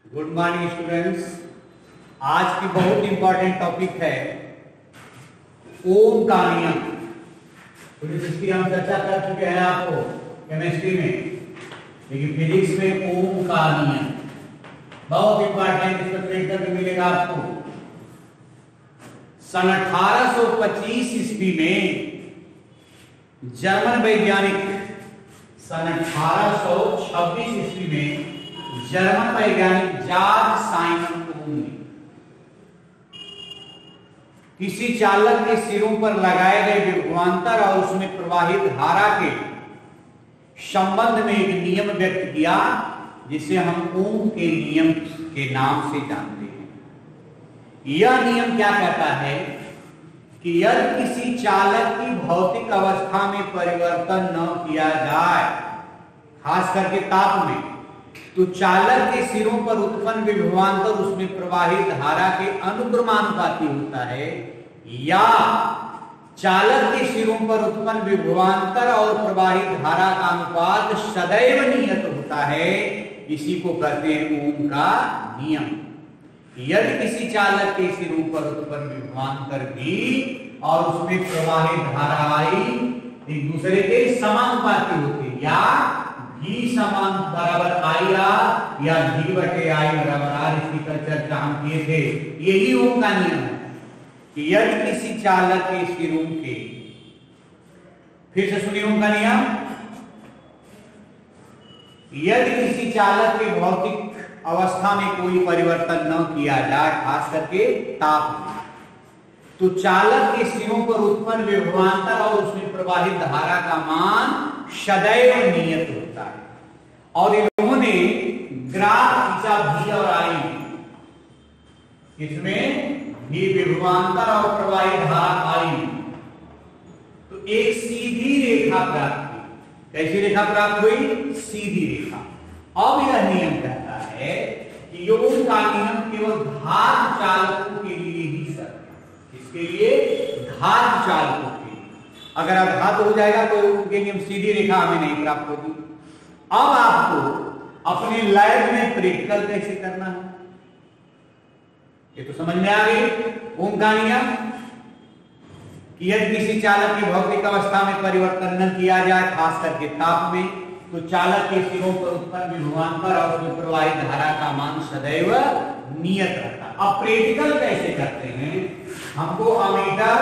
Good morning students. आज की बहुत इंपॉर्टेंट टॉपिक है ओम का नियम। पुलिस इसकी हम चर्चा कर चुके हैं आपको केमिस्ट्री में, लेकिन फिजिक्स में ओम का नियम बहुत इंपॉर्टेंट, इसमें प्रैक्टिकल भी मिलेगा आपको। सन 1825 ईस्वी में जर्मन वैज्ञानिक, सन 1826 ईस्वी में जर्मन वैज्ञानिक जॉर्ज साइमन ओम ने किसी चालक के सिरों पर लगाए गए विभवांतर और उसमें प्रवाहित धारा के संबंध में एक नियम व्यक्त किया, जिसे हम ओम के नियम के नाम से जानते हैं। यह नियम क्या कहता है कि यदि किसी चालक की भौतिक अवस्था में परिवर्तन न किया जाए, खास करके ताप में, तो चालक के सिरों पर उत्पन्न विभवांतर उसमें प्रवाहित धारा के अनुक्रमानुपाती होता है, या चालक के सिरों पर उत्पन्न विभवांतर और प्रवाहित धारा का अनुपात सदैव नियत होता है। इसी को कहते हैं ओम का नियम। यदि किसी चालक के सिरों पर उत्पन्न विभवांतर भी और उसमें प्रवाहित धाराएं एक दूसरे के समानुपाती होते, या V समान बराबर आई आर या V बटे आई बराबर आर, इसकी कल चर्चा हम किए थे। यही ओम का नियम है कि यदि किसी चालक के सिरों के, फिर से सुनिए ओम का नियम, यदि किसी चालक के भौतिक अवस्था में कोई परिवर्तन न किया जाए, खास करके ताप में, तो चालक के सिरों पर उत्पन्न विभवांतर और उसमें प्रवाहित धारा का मान सदैव नियत होता है। और इन्होंने ग्राफ खींचा V और I, इसमें भी विभवांतर और प्रवाहित धारा I, तो एक सीधी रेखा प्राप्त हुई। कैसी रेखा प्राप्त हुई? सीधी रेखा। अब यह नियम कहता है कि ओम का नियम केवल धातु चालकों के लिए ही सत्य है। इसके लिए धातु चालकों के लिए, अगर अधातु हो जाएगा तो उनके नियम सीधी रेखा हमें नहीं प्राप्त होगी। अब आपको अपने लैब में प्रैक्टिकल कैसे करना है, ये तो समझ में आ गई। ओम का नियम कि यदि किसी चालक की भौतिक अवस्था में परिवर्तन न किया जाए, खास करके ताप में, तो चालक के सिरों पर उत्पन्न विभवांतर और उसमें प्रवाहित धारा का मान सदैव नियत रहता है। अब प्रैक्टिकल कैसे करते हैं? हमको अमीटर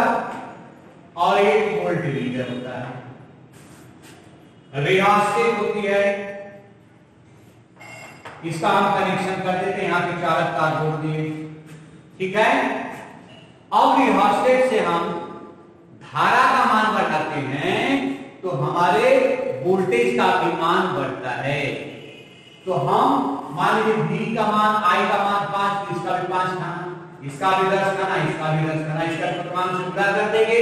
और एक वोल्टमीटर होता है, रिहास्टेट होती है, इसका हम कनेक्शन कर देते हैं, यहां पे चालक तार जोड़ दिए, ठीक है। अब रिहास्टेट से हम धारा का मान बढ़ाते हैं तो हमारे वोल्टेज का भी मान बढ़ता है। तो हम मान लीजिए V का मान, I का मान 5, इसका भी 5 खाना, इसका भी 10 खाना, इसका भी 10 खाना, इसका परिमाण से गुणा कर देंगे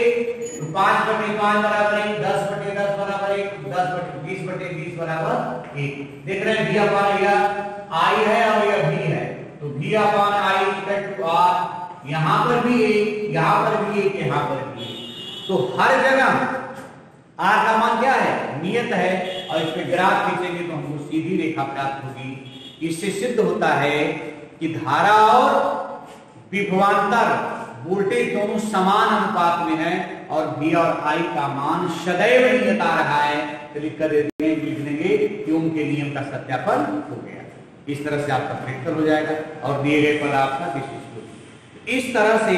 तो 5 बटे 5 बराबर 1, 10 बटे 10 बराबर 1, 10 बटे 20 बटे 20 बराबर 1। देख रहे हैं V अपान यह I है और यह V है, तो V upon I equal to R। यहां पर भी 1, यहां पर भी 1, यहां पर भी 1, तो हर जगह R का मान क्या है? नियत है। और इस पे ग्राफ खींचेंगे तो हमको सीधी रेखा प्राप्त होगी। इससे सिद्ध होता है कि धारा और विभवांतर, वोल्टेज दोनों समान अनुपात में है और V और I का मान सदैव नियत आ रहा है। तो लिख कर लिख लेंगे कि ओम के नियम का सत्यापन हो गया। इस तरह से आपका प्रैक्टिकल हो जाएगा और दिए गए पद आपका विशिष्ट हो। इस तरह से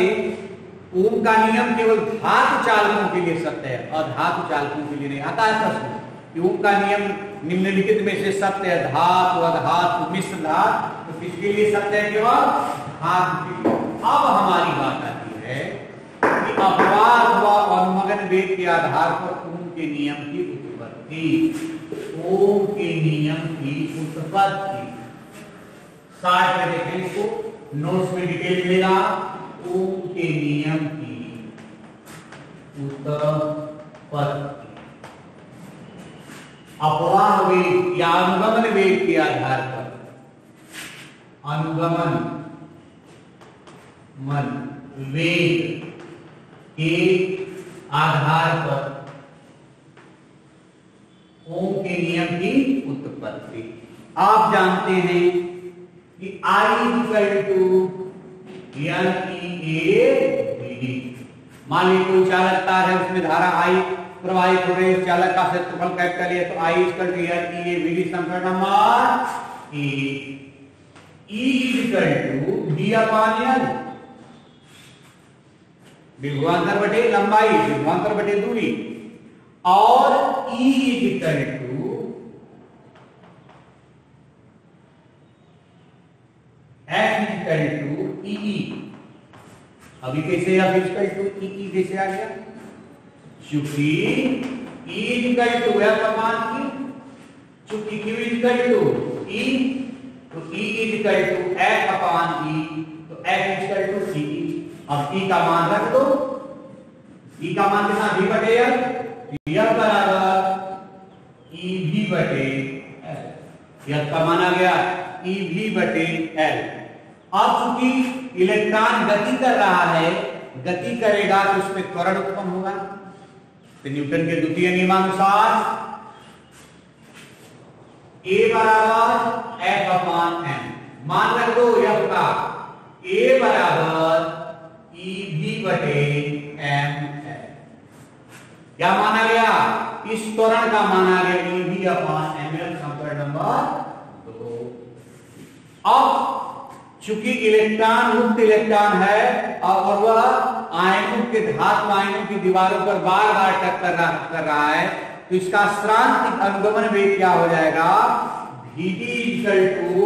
ओम का नियम केवल धातु चालकों के लिए सत्य है, अधातु चालकों के लिए नहीं। आता है प्रश्न कि ओम का नियम निम्नलिखित में से सत्य है, धातु, अधातु, मिश्र धातु, तो किसके लिए सत्य है? केवल धातु के लिए। अब हमारी बात आती है कि अपवाद व अनुमगन वेग के आधार पर ओम के नियम की उत्पत्ति। ओम के नियम की उत्पत्ति 60 में देखें, इसको नोट्स में डिटेल मिलेगा। ओम के नियम की उत्पत्ति अपवाह वेग या अनुगमन वेग के आधार पर, अनुगमन वेग के आधार पर ओम के नियम की उत्पत्ति। आप जानते हैं कि I equal to N E A V D. मान लीजिए कोई चालक तार है, उसमें धारा आई प्रवाहित हो रही है, चालक का क्षेत्रफल कैपिटल है, तो I equal to N E A V D. समीकरण number A. E equal to D upon N, विभवांतर बटे लंबाई, विभवांतर बटे दूरी, और E equal to F equal to E. अभी कैसे F इक्वल टू ई कैसे आ गया? चूंकि E equal to F upon Q, चूंकि Q इक्वल टू E, तो E equal to F upon E, तो F इक्वल टू C। अब E का मान रख दो, E का मान कितना V बटे L, F बराबर EV बटे L। F का मान आ गया EV बटे L। अब चूंकि इलेक्ट्रॉन गति कर रहा है, गति करेगा तो उसमें त्वरण उत्पन्न होगा। तो न्यूटन के द्वितीय नियमानुसार A बराबर F अपॉन M, मान रख दो F का, A बराबर EV बटे M है। क्या माना गया? इस त्वरण का माना गया EV अपॉन M। समीकरण नंबर 2। अब चूंकि इलेक्ट्रॉन मुक्त इलेक्ट्रॉन है और वह आयनों के धातु आयनों की दीवारों पर बार बार टक्कर कर रहा है, तो इसका श्रांतिक अनुगमन वेग क्या हो जाएगा? Vd इक्वल टू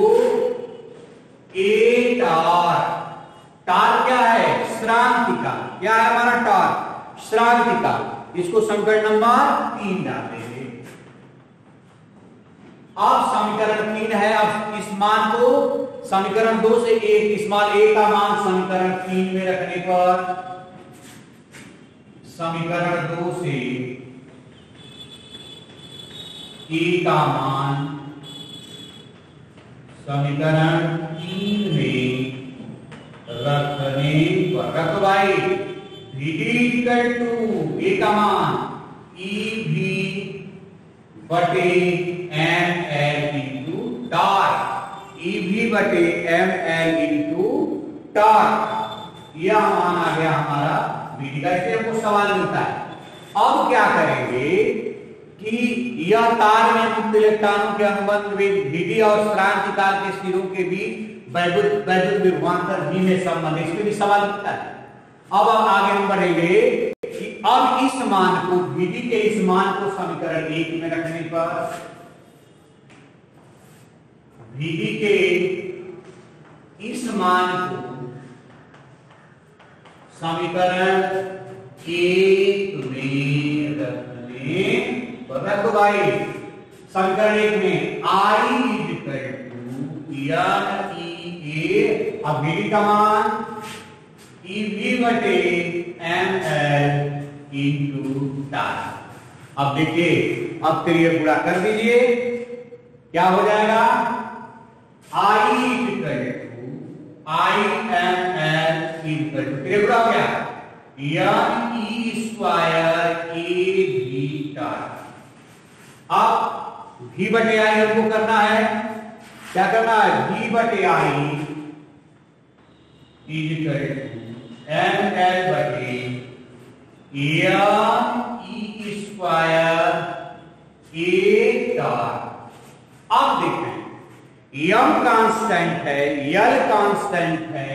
ए टार। टार क्या है? श्रांतिका। क्या है हमारा टार? श्रांतिका। इसको समीकरण नंबर 3 डालेंगे। अब समीकरण 3 है, अब इस मान को समीकरण 2 से एक स्मॉल a का मान समीकरण 3 में रखने पर समीकरण 2 से a का मान समीकरण 3 में रखने पर, रख भाई, Vd इक्वल टू a का मान EV बटे ML इंटू टार्क, EV बटे ML इंटू टार्क। यह मान आ गया हमारा Vd का। इससे हमको सवाल मिलता है। अब क्या करेंगे कि यह तार में मुक्त इलेक्ट्रॉनों के अनुबंध वेग Vd और श्रांतिकाल के सिरों के बीच वैद्युत विभवांतर V में संबंध, इसमें भी सवाल मिलता है। अब आगे हम बढ़ेंगे कि अब इस मान को, Vd के इस मान को समीकरण 1 में रखने पर Vd के इस मान को समीकरण 1 में रखने पर, रखो भाई, समीकरण 1 में I equal to N E A, अब Vd का मान EV बटे ML इंटू टार्क। अब देखिए, अब फिर ये गुणा कर दीजिए, क्या हो जाएगा? I equal to IML equal to, फिर गुणा हो गया N E square A V torque. अब V बटे I हमको करना है, क्या करना है? V बटे I इक्वल टू ML बटे N E square A torque. अब देखें, M कांस्टेंट है, L कांस्टेंट है,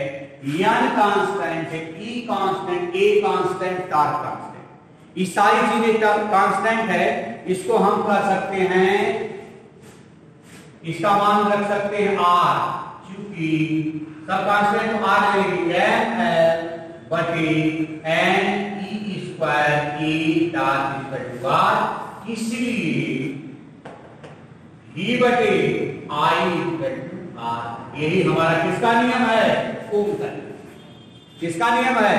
N कांस्टेंट है, E constant, A constant, torque constant. ये सारी चीजें कांस्टेंट है। इसको हम कह सकते हैं, इसका मान रख सकते हैं R, क्योंकि सब कांस्टेंट तो R रहेगी। ML बटे N E square A torque equal to R, इसलिए V बटे I इक्वल टू R। यही हमारा किसका नियम है? ओम का नियम। किसका नियम है?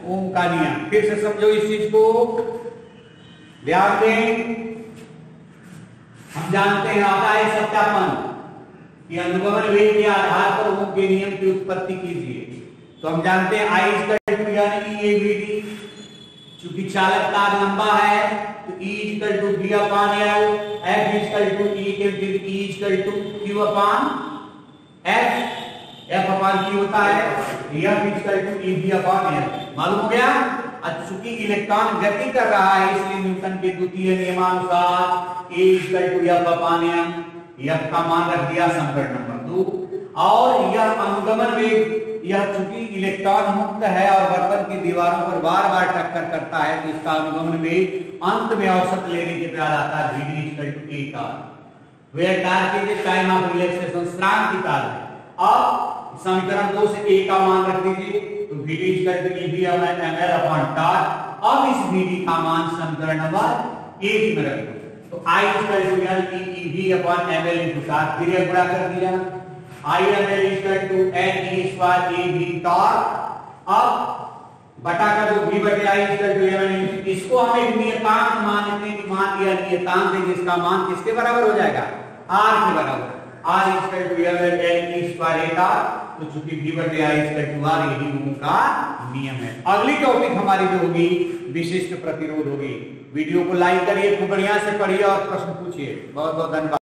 ओम का नियम। फिर से समझो इस चीज को, ध्यान दें। हम जानते हैं, आता है सत्यापन कि अनुगमन वेग के आधार पर ओम के नियम की उत्पत्ति कीजिए। तो हम जानते हैं I इक्वल टू यानी E A V D, चूंकि चालक तार लंबा है तो E equal to V upon L, F equal to E के फिर E equal to Q upon F। Upon P होता है, F equal to EV upon L। मालूम हो गया? चूंकि इलेक्ट्रॉन गति कर रहा है इसलिए न्यूटन के द्वितीय नियमानुसार A equal to F upon M, F का मान रख दिया समीकरण नंबर 2। और यह अनुगमन वेग, यह चूंकि इलेक्ट्रॉन मुक्त है और बर्तन की दीवारों पर बार बार टक्कर करता है तो इसका अनुगमन वेग अंत में औसत लेने के बाद आता है VD इक्वल टू A का, वेयर टाइम के टाइम ऑफ रिलैक्सेशन स्थिरांक की काल है। अब समीकरण 2 से A का मान रख दीजिए तो VD equal to EV ml upon torque. अब इस VD का मान समीकरण नंबर 1 में रख दो तो I equal to L EV upon ml into torque, फिर यह गुणा कर दिया I ml equal to n e square EV torque. अब बटा का जो V बटे I इक्वल टू ml, इसको हम एक नियतांक मानते हैं, मान लिया नियतांक है जिसका मान किसके बराबर हो जाएगा, R के बराबर। R equal to ml n e square eta, तो चूंकि V बटे I इक्वल टू R यही ओम का नियम है। अगली टॉपिक हमारी जो होगी विशिष्ट प्रतिरोध होगी। वीडियो को लाइक करिए, खूब बढ़िया से पढ़िए और प्रश्न पूछिए। बहुत बहुत धन्यवाद।